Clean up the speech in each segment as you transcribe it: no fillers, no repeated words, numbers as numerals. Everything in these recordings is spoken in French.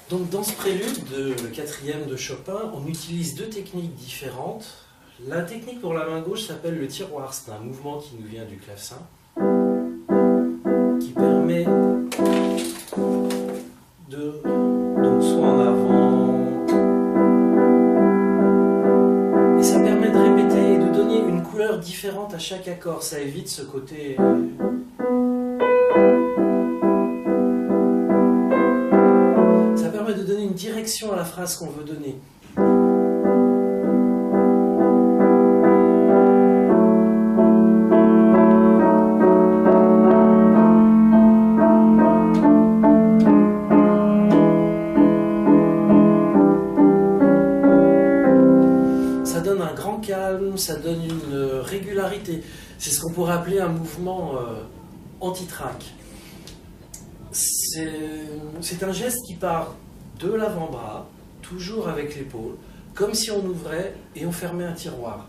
Donc dans ce prélude, le quatrième de Chopin, on utilise deux techniques différentes. La technique pour la main gauche s'appelle le tiroir. C'est un mouvement qui nous vient du clavecin, qui permet de, donc soit en avant, et ça permet de répéter et de donner une couleur différente à chaque accord. Ça évite ce côté... Ça permet de donner une direction à la phrase qu'on veut donner. Ça donne un grand calme, ça donne une régularité. C'est ce qu'on pourrait appeler un mouvement anti-trac. C'est un geste qui part de l'avant-bras, toujours avec l'épaule, comme si on ouvrait et on fermait un tiroir.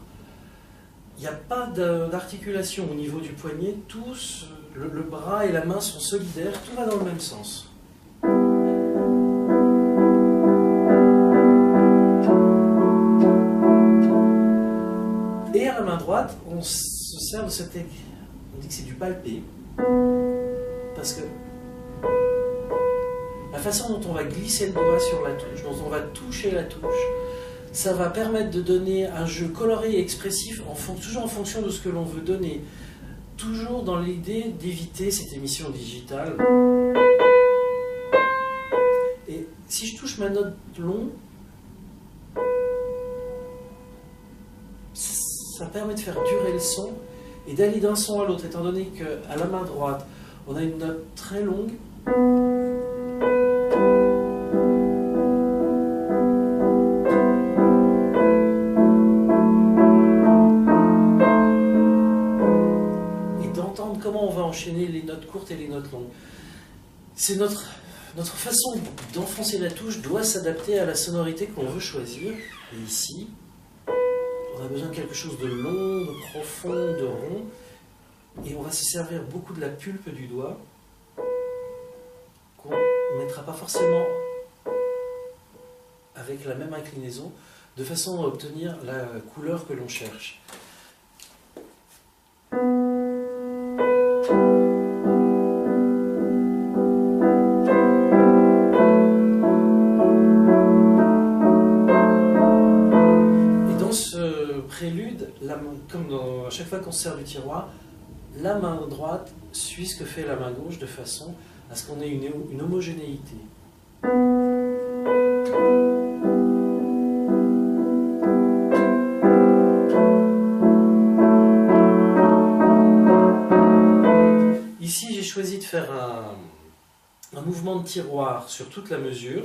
Il n'y a pas d'articulation au niveau du poignet, le bras et la main sont solidaires, tout va dans le même sens. Et à la main droite, on se sert de cette technique, on dit que c'est du palpé, parce que la façon dont on va glisser le doigt sur la touche, dont on va toucher la touche, ça va permettre de donner un jeu coloré et expressif, toujours en fonction de ce que l'on veut donner. Toujours dans l'idée d'éviter cette émission digitale. Et si je touche ma note longue, ça permet de faire durer le son et d'aller d'un son à l'autre, étant donné qu'à la main droite, on a une note très longue. Comment on va enchaîner les notes courtes et les notes longues. C'est notre façon d'enfoncer la touche doit s'adapter à la sonorité qu'on veut choisir. Et ici, on a besoin de quelque chose de long, de profond, de rond. Et on va se servir beaucoup de la pulpe du doigt, qu'on ne mettra pas forcément avec la même inclinaison, de façon à obtenir la couleur que l'on cherche. Prélude, comme à chaque fois qu'on se sert du tiroir, la main droite suit ce que fait la main gauche de façon à ce qu'on ait une homogénéité. Ici, j'ai choisi de faire un mouvement de tiroir sur toute la mesure.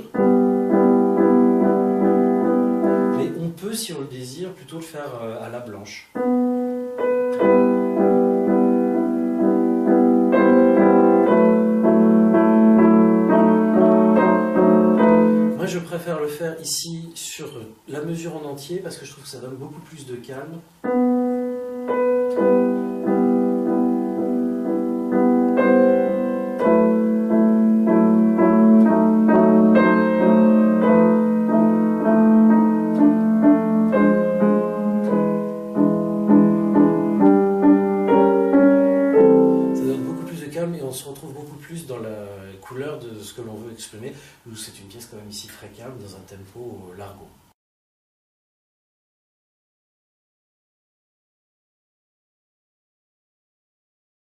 On peut, si on le désire, plutôt le faire à la blanche. Moi, je préfère le faire ici sur la mesure en entier parce que je trouve que ça donne beaucoup plus de calme. Et on se retrouve beaucoup plus dans la couleur de ce que l'on veut exprimer. C'est une pièce quand même ici très calme, dans un tempo largo.